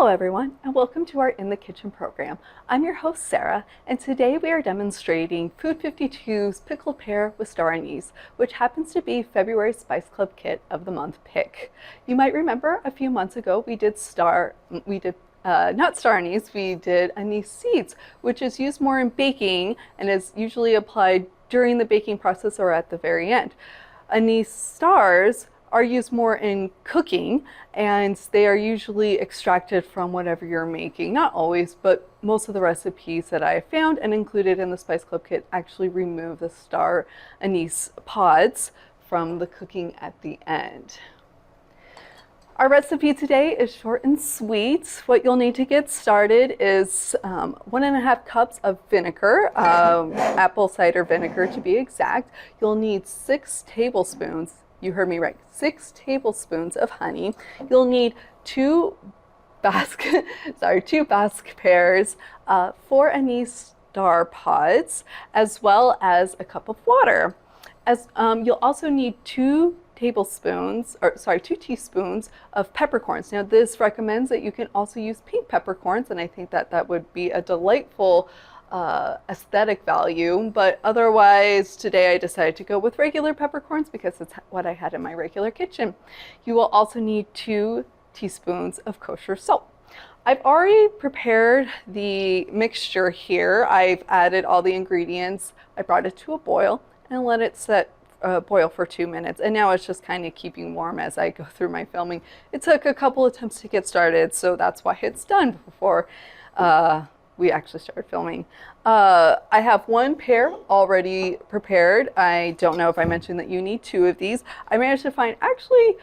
everyone, and welcome to our In the Kitchen program. I'm your host Sarah, and today we are demonstrating Food 52's Pickled Pear with Star Anise, which happens to be February's Spice Club Kit of the Month pick. You might remember a few months ago we did not star anise, we did anise seeds, which is used more in baking and is usually applied during the baking process or at the very end. Anise stars are used more in cooking, and they are usually extracted from whatever you're making. Not always, but most of the recipes that I found and included in the Spice Club Kit actually remove the star anise pods from the cooking at the end. Our recipe today is short and sweet. What you'll need to get started is 1.5 cups of vinegar, apple cider vinegar to be exact. You'll need 6 tablespoons, you heard me right, 6 tablespoons of honey. You'll need 2 Basque pears, 4 anise star pods, as well as a cup of water. You'll also need 2 teaspoons of peppercorns. Now this recommends that you can also use pink peppercorns, and I think that that would be a delightful aesthetic value, but otherwise today I decided to go with regular peppercorns because it's what I had in my regular kitchen. You will also need 2 teaspoons of kosher salt. I've already prepared the mixture here. I've added all the ingredients. I brought it to a boil and let it boil for 2 minutes, and now it's just kind of keeping warm as I go through my filming. It took a couple attempts to get started, so that's why it's done before we actually started filming. I have 1 pear already prepared. I don't know if I mentioned that you need 2 of these. I managed to find actually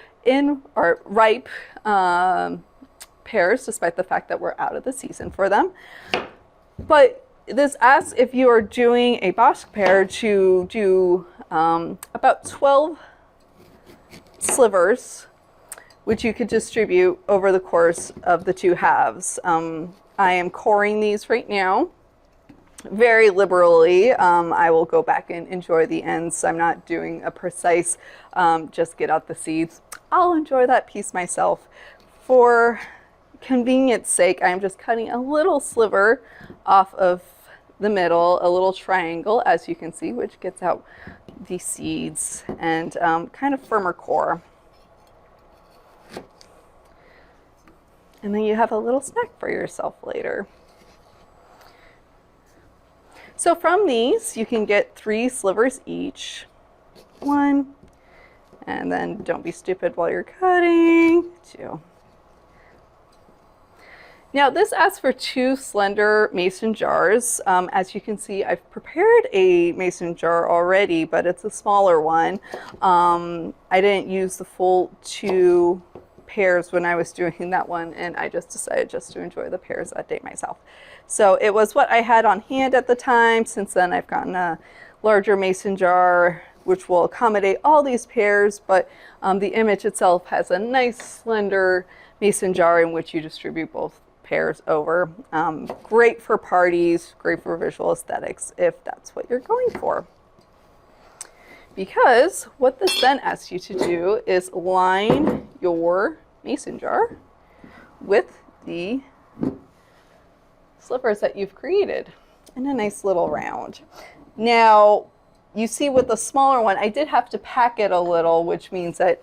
ripe pears, despite the fact that we're out of the season for them. But this asks if you are doing a Basque pear to do about 12 slivers, which you could distribute over the course of the 2 halves. I am coring these right now very liberally. I will go back and enjoy the ends. I'm not doing a precise just get out the seeds. I'll enjoy that piece myself. For convenience sake, I'm just cutting a little sliver off of the middle, a little triangle, as you can see, which gets out the seeds and kind of firmer core. And then you have a little snack for yourself later. So from these, you can get 3 slivers each. 1, and then don't be stupid while you're cutting. 2. Now this asks for 2 slender mason jars. As you can see, I've prepared a mason jar already, but it's a smaller one. I didn't use the full 2 pears when I was doing that one, and I just decided just to enjoy the pears that day myself. So it was what I had on hand at the time. Since then I've gotten a larger mason jar which will accommodate all these pears, but the image itself has a nice slender mason jar in which you distribute both pears over. Great for parties, great for visual aesthetics if that's what you're going for. Because what this then asks you to do is line your mason jar with the slivers that you've created in a nice little round. Now, you see with the smaller one, I did have to pack it a little, which means that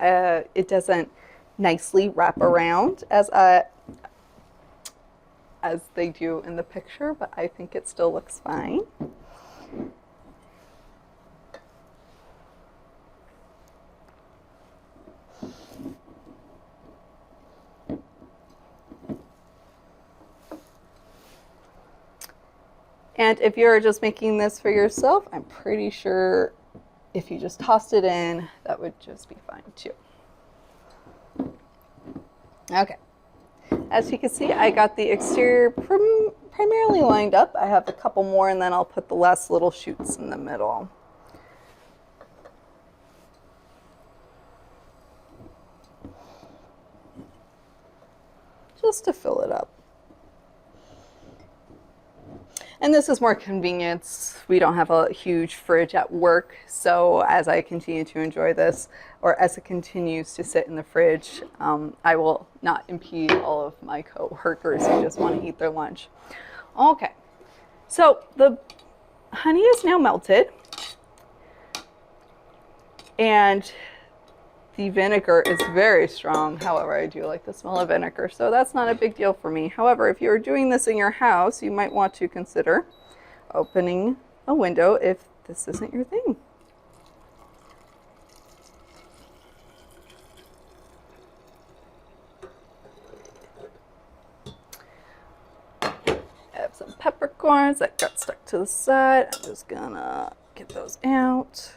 it doesn't nicely wrap around as they do in the picture, but I think it still looks fine. And if you're just making this for yourself, I'm pretty sure if you just tossed it in, that would just be fine too. Okay. As you can see, I got the exterior primarily lined up. I have a couple more, and then I'll put the last little shoots in the middle. Just to fill it up. And this is more convenience. We don't have a huge fridge at work, so as I continue to enjoy this, or as it continues to sit in the fridge, I will not impede all of my coworkers who just want to eat their lunch. Okay, so the honey is now melted, and the vinegar is very strong. However, I do like the smell of vinegar, so that's not a big deal for me. However, if you're doing this in your house, you might want to consider opening a window if this isn't your thing. I have some peppercorns that got stuck to the side. I'm just gonna get those out.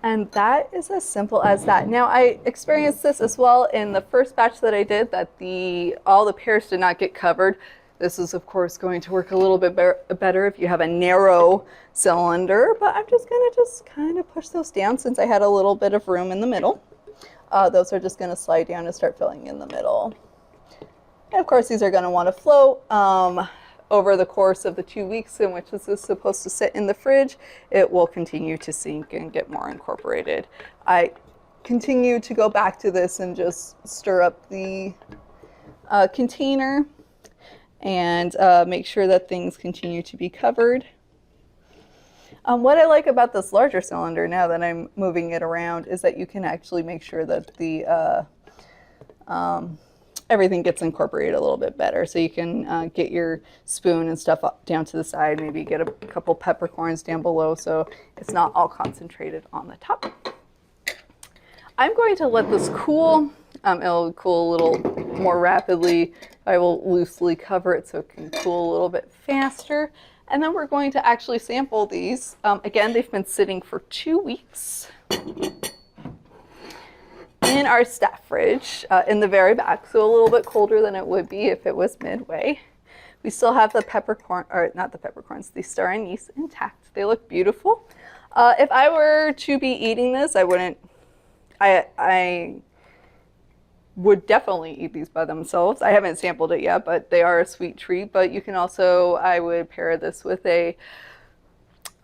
And that is as simple as that. Now, I experienced this as well in the first batch that I did, that all the pears did not get covered. This is, of course, going to work a little bit better if you have a narrow cylinder, but I'm just gonna kind of push those down since I had a little bit of room in the middle. Those are just gonna slide down and start filling in the middle. And of course, these are gonna wanna float. Over the course of the 2 weeks in which this is supposed to sit in the fridge, it will continue to sink and get more incorporated. I continue to go back to this and just stir up the container and make sure that things continue to be covered. What I like about this larger cylinder now that I'm moving it around is that you can actually make sure that the everything gets incorporated a little bit better. So you can get your spoon and stuff up, down to the side, maybe get a couple peppercorns down below so it's not all concentrated on the top. I'm going to let this cool. It'll cool a little more rapidly. I will loosely cover it so it can cool a little bit faster. And then we're going to actually sample these. Again, they've been sitting for 2 weeks in our staff fridge in the very back, so a little bit colder than it would be if it was midway. We still have the peppercorn, or not the peppercorns, the star anise intact. They look beautiful. If I were to be eating this, I would definitely eat these by themselves. I haven't sampled it yet, but they are a sweet treat. But you can also, I would pair this with a,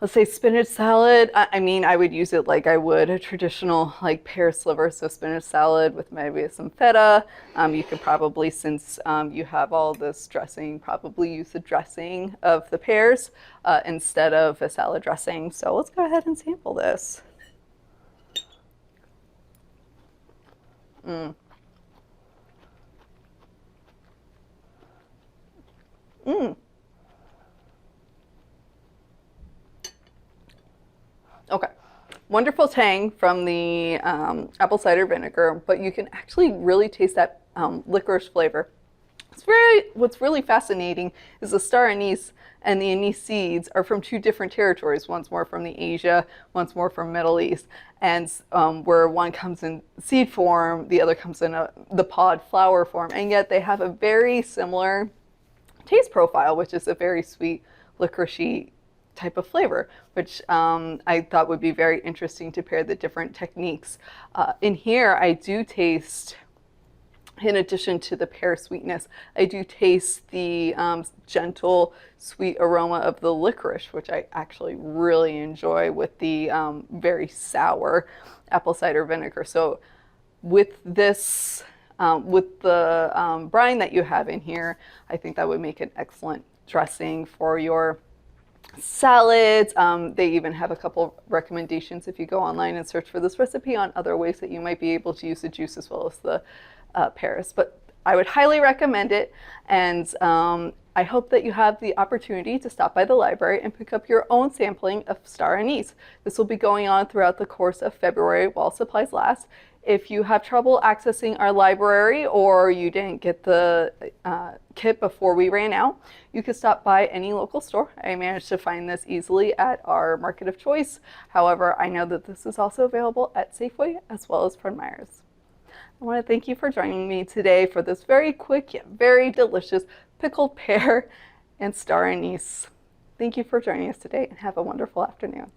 let's say, spinach salad. I mean, I would use it like I would a traditional like pear sliver, so spinach salad with maybe some feta. You could probably, since you have all this dressing, probably use the dressing of the pears instead of a salad dressing. So let's go ahead and sample this. Okay, wonderful tang from the apple cider vinegar, but you can actually really taste that licorice flavor. What's really fascinating is the star anise and the anise seeds are from 2 different territories. One's more from the Asia, one's more from Middle East. And where one comes in seed form, the other comes in the pod flower form. And yet they have a very similar taste profile, which is a very sweet, licoricey type of flavor, which I thought would be very interesting to pair the different techniques. In here, I do taste, in addition to the pear sweetness, I do taste the gentle, sweet aroma of the licorice, which I actually really enjoy with the very sour apple cider vinegar. So with this, with the brine that you have in here, I think that would make an excellent dressing for your salads. They even have a couple recommendations if you go online and search for this recipe on other ways that you might be able to use the juice as well as the pears. But I would highly recommend it, and I hope that you have the opportunity to stop by the library and pick up your own sampling of star anise. This will be going on throughout the course of February while supplies last. If you have trouble accessing our library or you didn't get the kit before we ran out, you can stop by any local store. I managed to find this easily at our market of choice. However, I know that this is also available at Safeway as well as Fred Meyer's. I want to thank you for joining me today for this very quick yet very delicious pickled pear and star anise. Thank you for joining us today and have a wonderful afternoon.